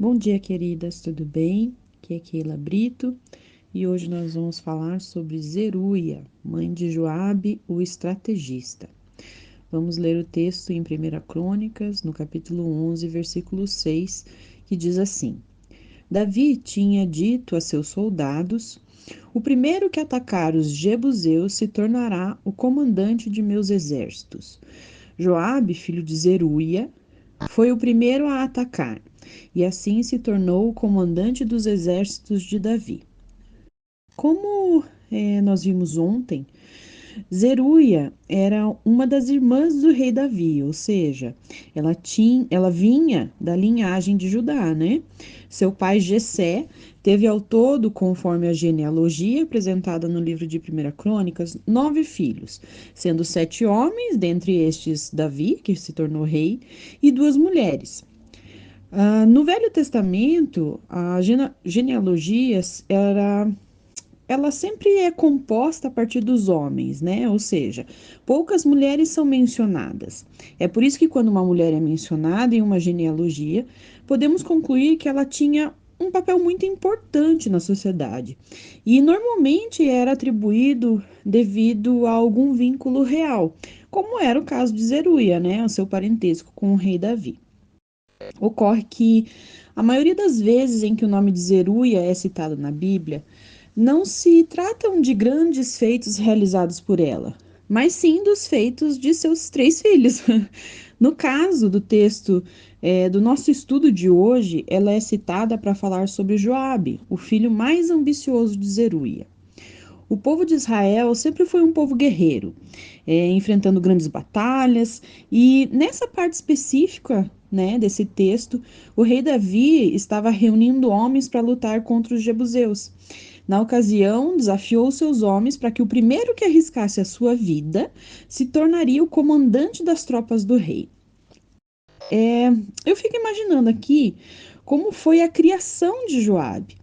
Bom dia, queridas, tudo bem? Aqui é Keila Brito e hoje nós vamos falar sobre Zeruia, mãe de Joabe, o estrategista. Vamos ler o texto em 1 Crônicas, no capítulo 11, versículo 6, que diz assim: Davi tinha dito a seus soldados: O primeiro que atacar os jebuseus se tornará o comandante de meus exércitos. Joabe, filho de Zeruia, foi o primeiro a atacar, e assim se tornou o comandante dos exércitos de Davi. Como nós vimos ontem, Zeruia era uma das irmãs do rei Davi, ou seja, ela vinha da linhagem de Judá, né? Seu pai Jessé teve ao todo, conforme a genealogia apresentada no livro de 1 Crônicas, 9 filhos, sendo 7 homens, dentre estes Davi, que se tornou rei, e 2 mulheres. No Velho Testamento, a genealogia ela sempre é composta a partir dos homens, né? Ou seja, poucas mulheres são mencionadas. É por isso que quando uma mulher é mencionada em uma genealogia, podemos concluir que ela tinha um papel muito importante na sociedade. E normalmente era atribuído devido a algum vínculo real, como era o caso de Zeruia, né? O seu parentesco com o rei Davi. Ocorre que a maioria das vezes em que o nome de Zeruia é citado na Bíblia, não se tratam de grandes feitos realizados por ela, mas sim dos feitos de seus 3 filhos. No caso do texto do nosso estudo de hoje, ela é citada para falar sobre Joabe, o filho mais ambicioso de Zeruia. O povo de Israel sempre foi um povo guerreiro, enfrentando grandes batalhas, e nessa parte específica, né, desse texto, o rei Davi estava reunindo homens para lutar contra os jebuseus. Na ocasião, desafiou seus homens para que o primeiro que arriscasse a sua vida se tornaria o comandante das tropas do rei. Eu fico imaginando aqui como foi a criação de Joabe.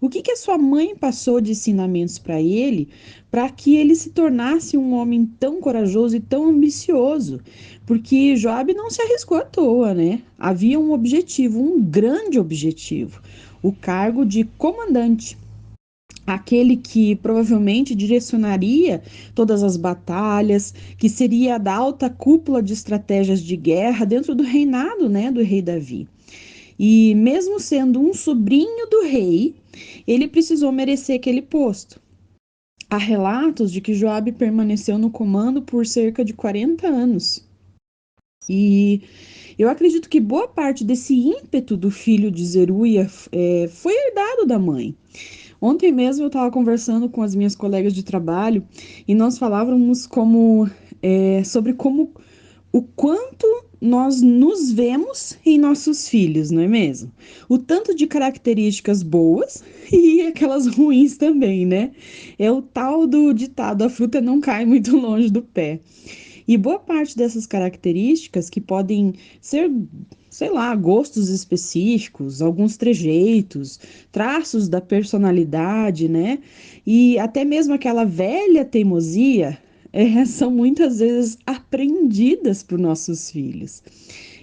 O que a sua mãe passou de ensinamentos para que ele se tornasse um homem tão corajoso e tão ambicioso? Porque Joabe não se arriscou à toa, né? Havia um objetivo, um grande objetivo, o cargo de comandante, aquele que provavelmente direcionaria todas as batalhas, que seria da alta cúpula de estratégias de guerra dentro do reinado, né, do rei Davi. E mesmo sendo um sobrinho do rei, ele precisou merecer aquele posto. Há relatos de que Joabe permaneceu no comando por cerca de 40 anos. E eu acredito que boa parte desse ímpeto do filho de Zeruia foi herdado da mãe. Ontem mesmo eu estava conversando com as minhas colegas de trabalho e nós falávamos sobre como o quanto nós nos vemos em nossos filhos, não é mesmo? O tanto de características boas e aquelas ruins também, né? É o tal do ditado: a fruta não cai muito longe do pé. E boa parte dessas características que podem ser, sei lá, gostos específicos, alguns trejeitos, traços da personalidade, né? E até mesmo aquela velha teimosia, são muitas vezes aprendidas por nossos filhos.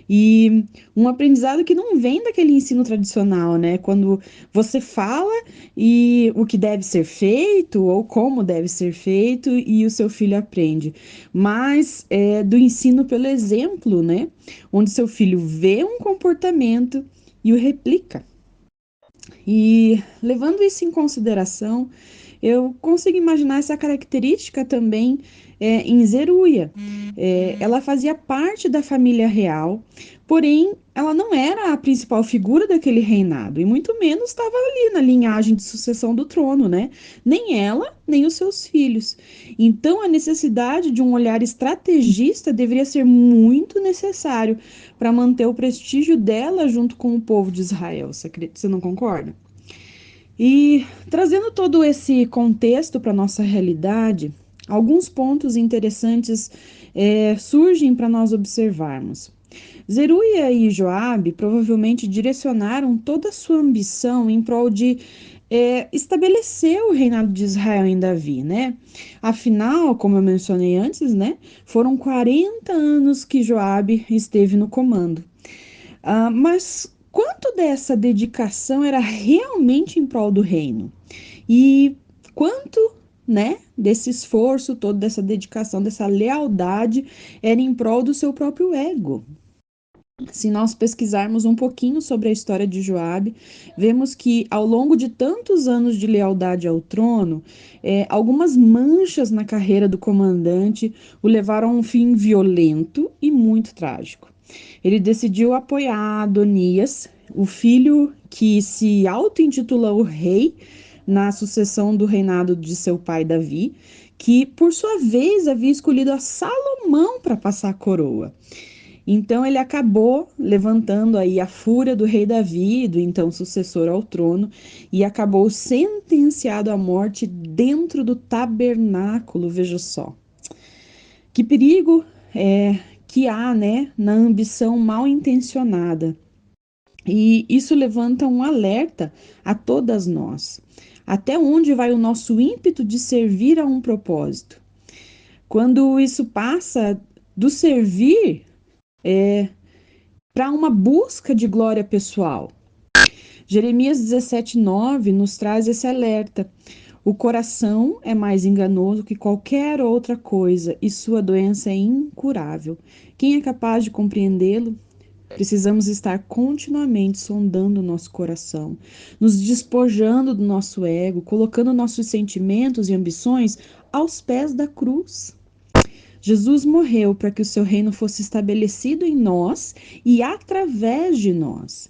E um aprendizado que não vem daquele ensino tradicional, né? Quando você fala e o que deve ser feito ou como deve ser feito e o seu filho aprende, mas do ensino pelo exemplo, né? Onde seu filho vê um comportamento e o replica. E levando isso em consideração, eu consigo imaginar essa característica também em Zeruia. Ela fazia parte da família real, porém ela não era a principal figura daquele reinado, e muito menos estava ali na linhagem de sucessão do trono, né? Nem ela, nem os seus filhos. Então a necessidade de um olhar estrategista deveria ser muito necessário para manter o prestígio dela junto com o povo de Israel. Você não concorda? E trazendo todo esse contexto para a nossa realidade, alguns pontos interessantes surgem para nós observarmos. Zeruia e Joabe provavelmente direcionaram toda a sua ambição em prol de estabelecer o reinado de Israel em Davi, né? Afinal, como eu mencionei antes, né, foram 40 anos que Joabe esteve no comando. Mas quanto dessa dedicação era realmente em prol do reino? E quanto, né, desse esforço todo, dessa dedicação, dessa lealdade era em prol do seu próprio ego? Se nós pesquisarmos um pouquinho sobre a história de Joabe, vemos que ao longo de tantos anos de lealdade ao trono, algumas manchas na carreira do comandante o levaram a um fim violento e muito trágico. Ele decidiu apoiar Adonias, o filho que se auto-intitula o rei na sucessão do reinado de seu pai Davi, que por sua vez havia escolhido a Salomão para passar a coroa. Então ele acabou levantando aí a fúria do rei Davi, do então sucessor ao trono, e acabou sentenciado à morte dentro do tabernáculo, veja só. Que perigo que há, né, na ambição mal intencionada. E isso levanta um alerta a todas nós. Até onde vai o nosso ímpeto de servir a um propósito? Quando isso passa do servir para uma busca de glória pessoal. Jeremias 17:9 nos traz esse alerta. O coração é mais enganoso que qualquer outra coisa e sua doença é incurável. Quem é capaz de compreendê-lo? Precisamos estar continuamente sondando o nosso coração, nos despojando do nosso ego, colocando nossos sentimentos e ambições aos pés da cruz. Jesus morreu para que o seu reino fosse estabelecido em nós e através de nós.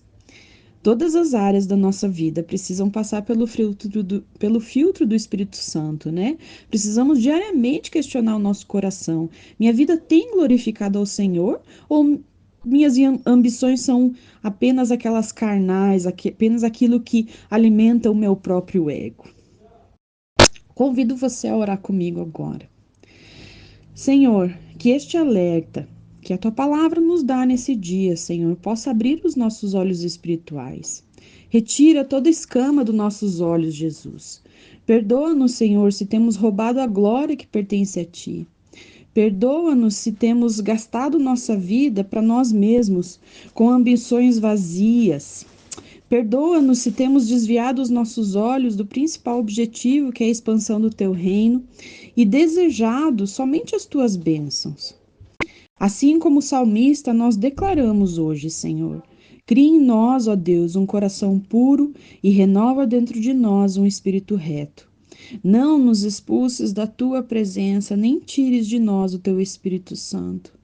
Todas as áreas da nossa vida precisam passar pelo filtro do Espírito Santo, né? Precisamos diariamente questionar o nosso coração. Minha vida tem glorificado ao Senhor ou minhas ambições são apenas aquelas carnais, apenas aquilo que alimenta o meu próprio ego? Convido você a orar comigo agora. Senhor, que este alerta que a tua palavra nos dá nesse dia, Senhor, possa abrir os nossos olhos espirituais. Retira toda escama dos nossos olhos, Jesus. Perdoa-nos, Senhor, se temos roubado a glória que pertence a ti. Perdoa-nos se temos gastado nossa vida para nós mesmos, com ambições vazias. Perdoa-nos se temos desviado os nossos olhos do principal objetivo, que é a expansão do teu reino, e desejado somente as tuas bênçãos. Assim como o salmista, nós declaramos hoje, Senhor: cria em nós, ó Deus, um coração puro e renova dentro de nós um espírito reto. Não nos expulses da tua presença, nem tires de nós o teu Espírito Santo.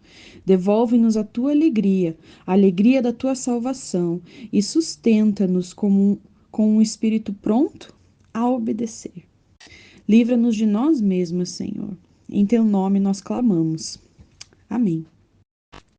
Devolve-nos a alegria da tua salvação, e sustenta-nos com um espírito pronto a obedecer. Livra-nos de nós mesmos, Senhor. Em teu nome nós clamamos. Amém.